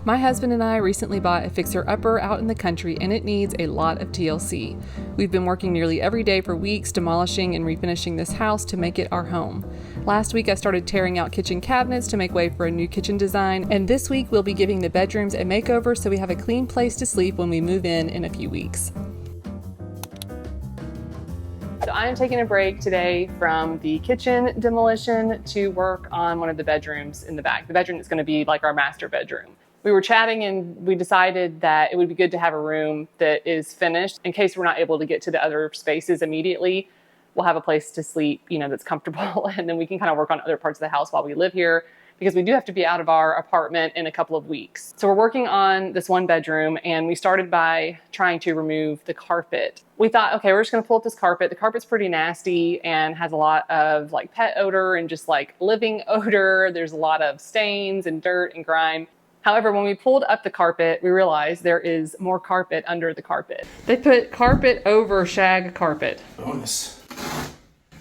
My husband and I recently bought a fixer-upper out in the country, and it needs a lot of TLC. We've been working nearly every day for weeks demolishing and refinishing this house to make it our home. Last week I started tearing out kitchen cabinets to make way for a new kitchen design, and this week we'll be giving the bedrooms a makeover so we have a clean place to sleep when we move in a few weeks. So I am taking a break today from the kitchen demolition to work on one of the bedrooms in the back. The bedroom is going to be like our master bedroom. We were chatting and we decided that it would be good to have a room that is finished in case we're not able to get to the other spaces immediately. We'll have a place to sleep, that's comfortable, and then we can kind of work on other parts of the house while we live here, because we do have to be out of our apartment in a couple of weeks. So we're working on this one bedroom, and we started by trying to remove the carpet. We thought, okay, we're just gonna pull up this carpet. The carpet's pretty nasty and has a lot of like pet odor and just like living odor. There's a lot of stains and dirt and grime. However, when we pulled up the carpet, we realized there is more carpet under the carpet. They put carpet over shag carpet. Bonus.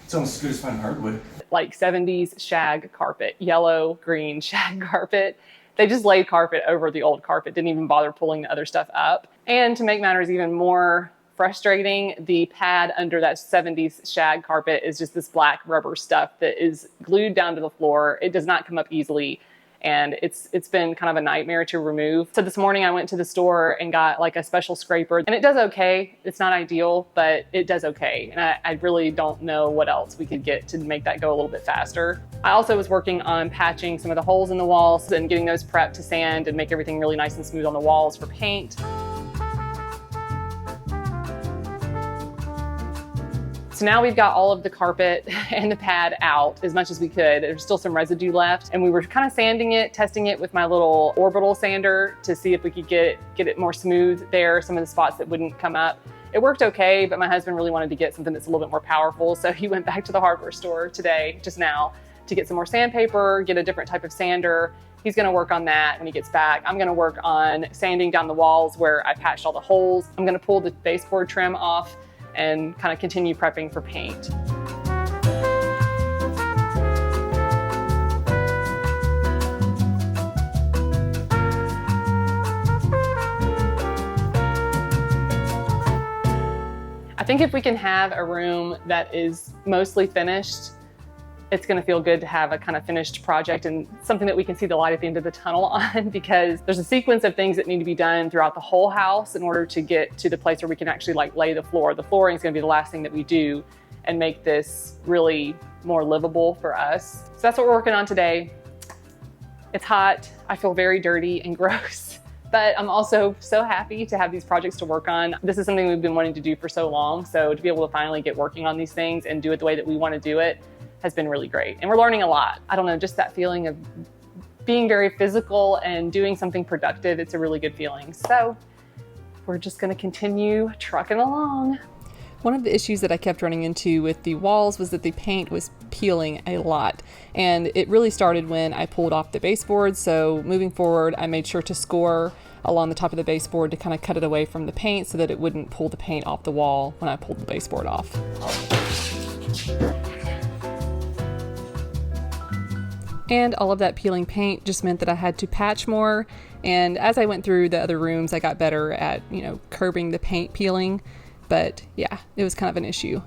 It's almost as good as fine hardwood. Like 70s shag carpet, yellow, green shag carpet. They just laid carpet over the old carpet, didn't even bother pulling the other stuff up. And to make matters even more frustrating, the pad under that 70s shag carpet is just this black rubber stuff that is glued down to the floor. It does not come up easily. And it's been kind of a nightmare to remove. So this morning I went to the store and got like a special scraper, and it does okay. It's not ideal, but it does okay. And I really don't know what else we could get to make that go a little bit faster. I also was working on patching some of the holes in the walls and getting those prepped to sand and make everything really nice and smooth on the walls for paint. So now we've got all of the carpet and the pad out as much as we could. There's still some residue left, and we were kind of sanding it, testing it with my little orbital sander to see if we could get it more smooth there, some of the spots that wouldn't come up. It worked okay, but my husband really wanted to get something that's a little bit more powerful, so he went back to the hardware store today, just now, to get some more sandpaper, get a different type of sander. He's gonna work on that when he gets back. I'm gonna work on sanding down the walls where I patched all the holes. I'm gonna pull the baseboard trim off and kind of continue prepping for paint. I think if we can have a room that is mostly finished, it's going to feel good to have a kind of finished project and something that we can see the light at the end of the tunnel on, because there's a sequence of things that need to be done throughout the whole house in order to get to the place where we can actually like lay the floor. The flooring is going to be the last thing that we do and make this really more livable for us. So that's what we're working on today. It's hot. I feel very dirty and gross, but I'm also so happy to have these projects to work on. This is something we've been wanting to do for so long. So to be able to finally get working on these things and do it the way that we want to do it has been really great. And we're learning a lot. I don't know, just that feeling of being very physical and doing something productive, it's a really good feeling. So we're just gonna continue trucking along. One of the issues that I kept running into with the walls was that the paint was peeling a lot. And it really started when I pulled off the baseboard. So moving forward, I made sure to score along the top of the baseboard to kind of cut it away from the paint so that it wouldn't pull the paint off the wall when I pulled the baseboard off. And all of that peeling paint just meant that I had to patch more. And as I went through the other rooms, I got better at, curbing the paint peeling. But yeah, it was kind of an issue.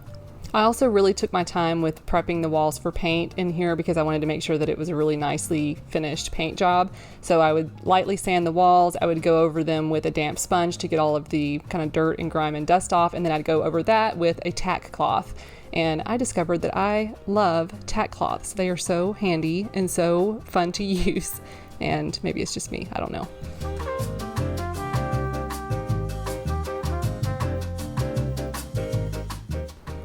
I also really took my time with prepping the walls for paint in here because I wanted to make sure that it was a really nicely finished paint job. So I would lightly sand the walls. I would go over them with a damp sponge to get all of the kind of dirt and grime and dust off. And then I'd go over that with a tack cloth. And I discovered that I love tack cloths. They are so handy and so fun to use. And maybe it's just me, I don't know.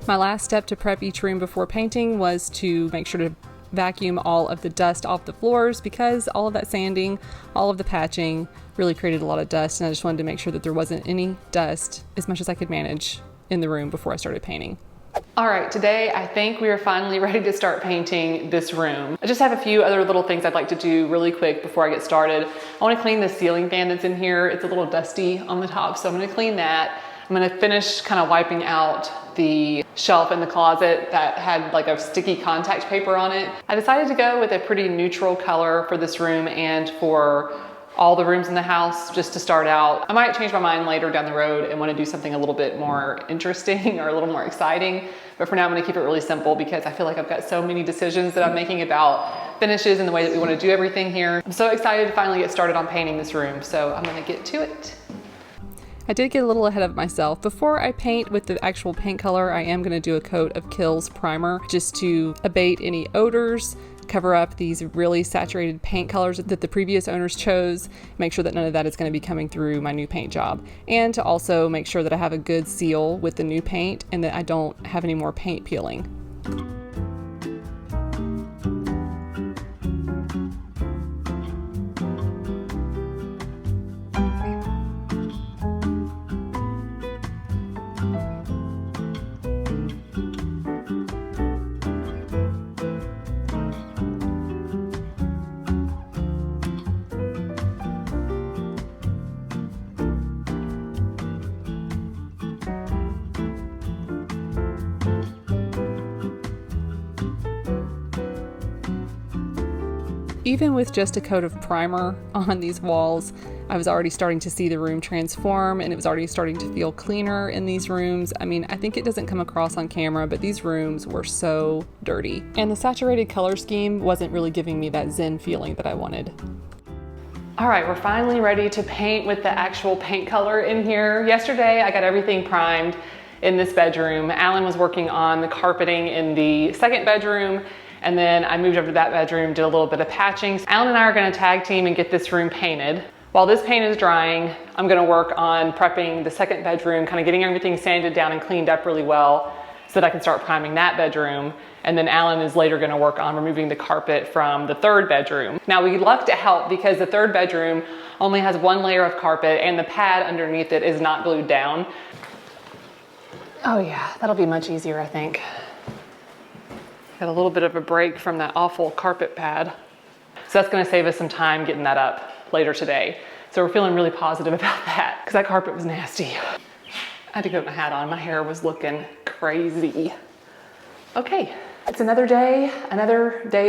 My last step to prep each room before painting was to make sure to vacuum all of the dust off the floors, because all of that sanding, all of the patching really created a lot of dust, and I just wanted to make sure that there wasn't any dust, as much as I could manage, in the room before I started painting. All right, today I think we are finally ready to start painting this room. I just have a few other little things I'd like to do really quick before I get started. I want to clean the ceiling fan that's in here. It's a little dusty on the top, so I'm going to clean that. I'm going to finish kind of wiping out the shelf in the closet that had like a sticky contact paper on it. I decided to go with a pretty neutral color for this room and for all the rooms in the house just to start out. I might change my mind later down the road and want to do something a little bit more interesting or a little more exciting. But for now, I'm going to keep it really simple because I feel like I've got so many decisions that I'm making about finishes and the way that we want to do everything here. I'm so excited to finally get started on painting this room. So I'm going to get to it. I did get a little ahead of myself. Before I paint with the actual paint color, I am going to do a coat of Kills primer just to abate any odors, cover up these really saturated paint colors that the previous owners chose, make sure that none of that is going to be coming through my new paint job, and to also make sure that I have a good seal with the new paint and that I don't have any more paint peeling. Even with just a coat of primer on these walls, I was already starting to see the room transform, and it was already starting to feel cleaner in these rooms. I mean, I think it doesn't come across on camera, but these rooms were so dirty. And the saturated color scheme wasn't really giving me that zen feeling that I wanted. All right, we're finally ready to paint with the actual paint color in here. Yesterday, I got everything primed in this bedroom. Alan was working on the carpeting in the second bedroom, and then I moved over to that bedroom, did a little bit of patching. Alan and I are gonna tag team and get this room painted. While this paint is drying, I'm gonna work on prepping the second bedroom, kind of getting everything sanded down and cleaned up really well so that I can start priming that bedroom. And then Alan is later gonna work on removing the carpet from the third bedroom. Now we lucked to help because the third bedroom only has one layer of carpet and the pad underneath it is not glued down. Oh yeah, that'll be much easier, I think. Got a little bit of a break from that awful carpet pad. So that's gonna save us some time getting that up later today. So we're feeling really positive about that because that carpet was nasty. I had to put my hat on. My hair was looking crazy. Okay, it's another day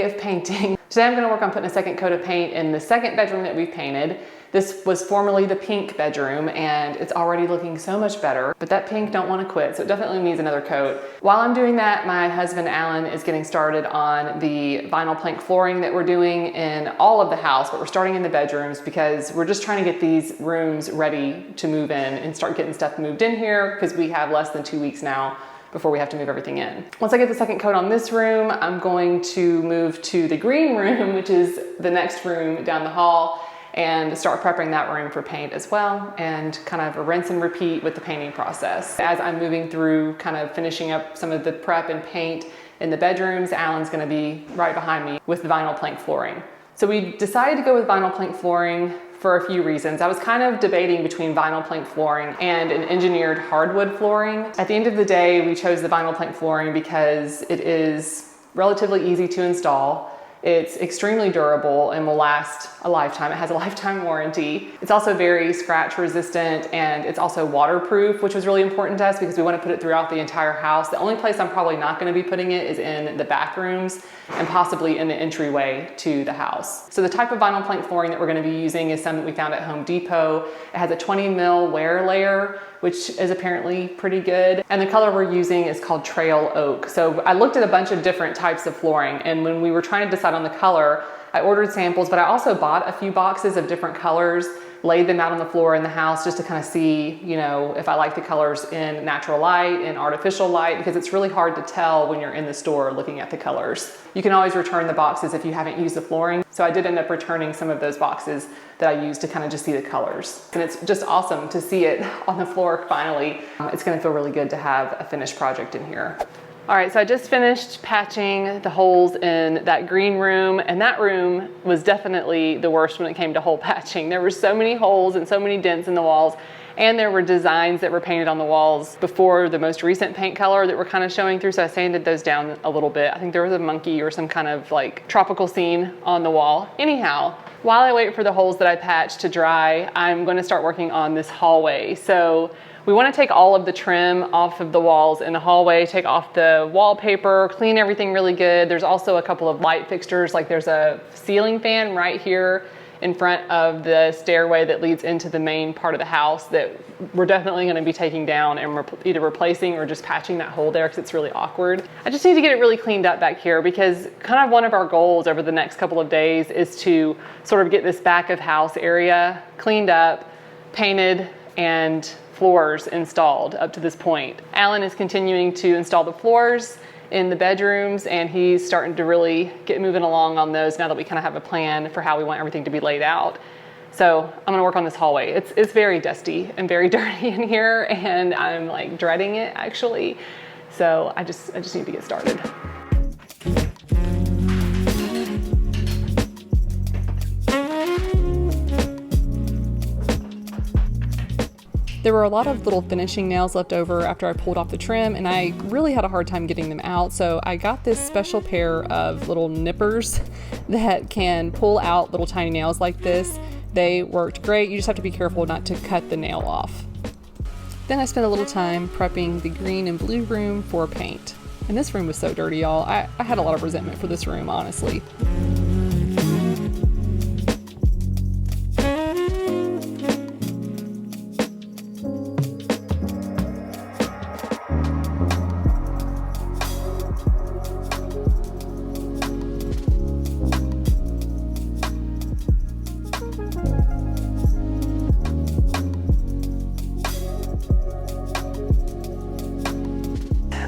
of painting. Today I'm gonna work on putting a second coat of paint in the second bedroom that we've painted. This was formerly the pink bedroom and it's already looking so much better, but that pink don't wanna quit, so it definitely needs another coat. While I'm doing that, my husband Alan is getting started on the vinyl plank flooring that we're doing in all of the house, but we're starting in the bedrooms because we're just trying to get these rooms ready to move in and start getting stuff moved in here because we have less than 2 weeks now before we have to move everything in. Once I get the second coat on this room, I'm going to move to the green room, which is the next room down the hall, and start prepping that room for paint as well, and kind of a rinse and repeat with the painting process. As I'm moving through kind of finishing up some of the prep and paint in the bedrooms, Alan's gonna be right behind me with the vinyl plank flooring. So we decided to go with vinyl plank flooring for a few reasons. I was kind of debating between vinyl plank flooring and an engineered hardwood flooring. At the end of the day, we chose the vinyl plank flooring because it is relatively easy to install. It's extremely durable and will last a lifetime. It has a lifetime warranty. It's also very scratch resistant and it's also waterproof, which was really important to us because we want to put it throughout the entire house. The only place I'm probably not going to be putting it is in the bathrooms and possibly in the entryway to the house. So the type of vinyl plank flooring that we're going to be using is some that we found at Home Depot. It has a 20 mil wear layer, which is apparently pretty good. And the color we're using is called Trail Oak. So I looked at a bunch of different types of flooring, and when we were trying to decide on the color, I ordered samples, but I also bought a few boxes of different colors, laid them out on the floor in the house just to kind of see, you know, if I like the colors in natural light, in artificial light, because it's really hard to tell when you're in the store looking at the colors. You can always return the boxes if you haven't used the flooring. So I did end up returning some of those boxes that I used to kind of just see the colors. And it's just awesome to see it on the floor finally. It's gonna feel really good to have a finished project in here. All right, so I just finished patching the holes in that green room, and that room was definitely the worst when it came to hole patching. There were so many holes and so many dents in the walls, and there were designs that were painted on the walls before the most recent paint color that were kind of showing through, so I sanded those down a little bit. I think there was a monkey or some kind of like tropical scene on the wall. Anyhow, while I wait for the holes that I patched to dry, I'm gonna start working on this hallway. So we want to take all of the trim off of the walls in the hallway, take off the wallpaper, clean everything really good. There's also a couple of light fixtures, like there's a ceiling fan right here in front of the stairway that leads into the main part of the house that we're definitely going to be taking down and either replacing or just patching that hole there because it's really awkward. I just need to get it really cleaned up back here because kind of one of our goals over the next couple of days is to sort of get this back of house area cleaned up, painted, and floors installed up to this point. Alan is continuing to install the floors in the bedrooms, and he's starting to really get moving along on those now that we kind of have a plan for how we want everything to be laid out. So I'm gonna work on this hallway. It's very dusty and very dirty in here, and I'm like dreading it actually. So I just need to get started. There were a lot of little finishing nails left over after I pulled off the trim, and I really had a hard time getting them out. So I got this special pair of little nippers that can pull out little tiny nails like this. They worked great. You just have to be careful not to cut the nail off. Then I spent a little time prepping the green and blue room for paint. And this room was so dirty, y'all. I had a lot of resentment for this room, honestly.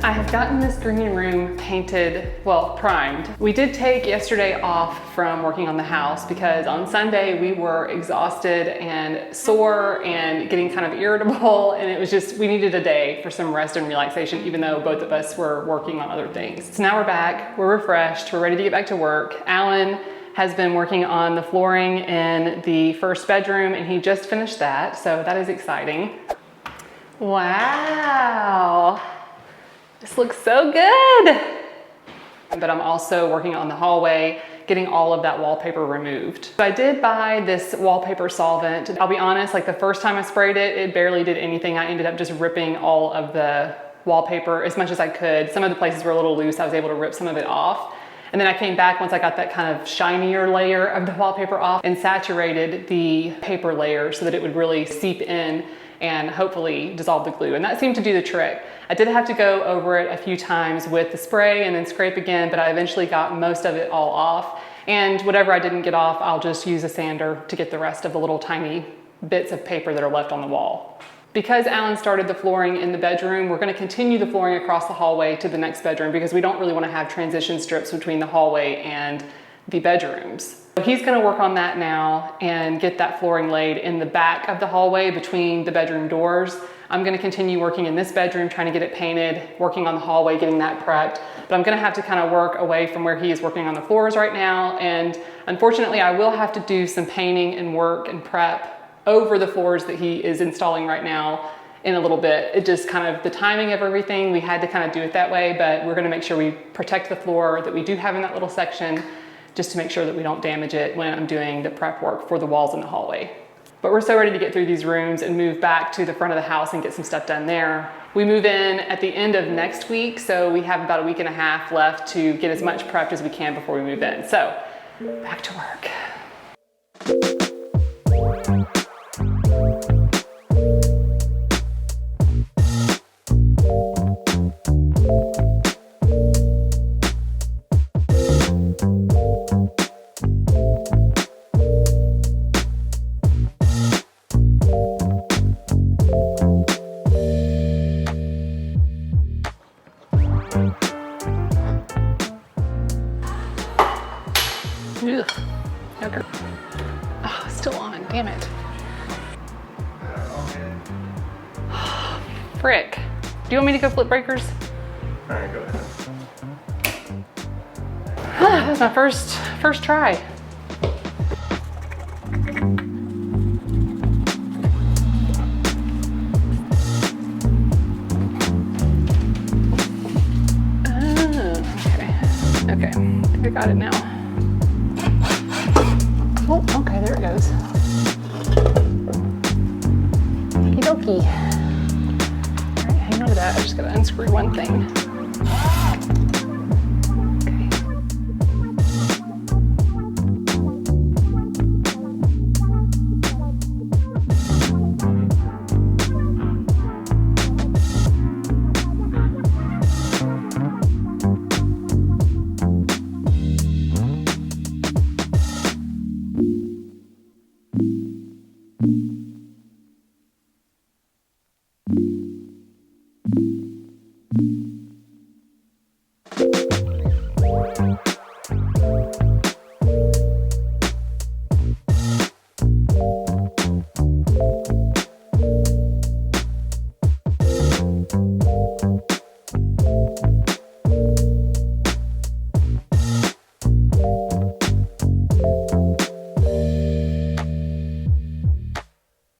I have gotten this green room painted, well, primed. We did take yesterday off from working on the house because on Sunday we were exhausted and sore and getting kind of irritable, and it was just, we needed a day for some rest and relaxation even though both of us were working on other things. So now we're back, we're refreshed, we're ready to get back to work. Alan has been working on the flooring in the first bedroom and he just finished that, so that is exciting. Wow. This looks so good. But I'm also working on the hallway, getting all of that wallpaper removed. So I did buy this wallpaper solvent. I'll be honest, like the first time I sprayed it, it barely did anything. I ended up just ripping all of the wallpaper as much as I could. Some of the places were a little loose. I was able to rip some of it off. And then I came back once I got that kind of shinier layer of the wallpaper off and saturated the paper layer so that it would really seep in and hopefully dissolve the glue. And that seemed to do the trick. I did have to go over it a few times with the spray and then scrape again, but I eventually got most of it all off. And whatever I didn't get off, I'll just use a sander to get the rest of the little tiny bits of paper that are left on the wall. Because Alan started the flooring in the bedroom, we're gonna continue the flooring across the hallway to the next bedroom because we don't really wanna have transition strips between the hallway and the bedrooms. So he's gonna work on that now and get that flooring laid in the back of the hallway between the bedroom doors. I'm gonna continue working in this bedroom, trying to get it painted, working on the hallway, getting that prepped. But I'm gonna have to kind of work away from where he is working on the floors right now. And unfortunately, I will have to do some painting and work and prep over the floors that he is installing right now in a little bit. It just kind of, the timing of everything, we had to kind of do it that way, but we're gonna make sure we protect the floor that we do have in that little section, just to make sure that we don't damage it when I'm doing the prep work for the walls in the hallway. But we're so ready to get through these rooms and move back to the front of the house and get some stuff done there. We move in at the end of next week, so we have about a week and a half left to get as much prepped as we can before we move in. So, back to work. Ugh. Okay. Oh, it's still on, damn it. Frick. Do you want me to go flip breakers? All right, go ahead. That was my first try. Okay, I think I got it now. Oh, okay, there it goes. Okie dokie. All right, hang on to that. I just gotta unscrew one thing.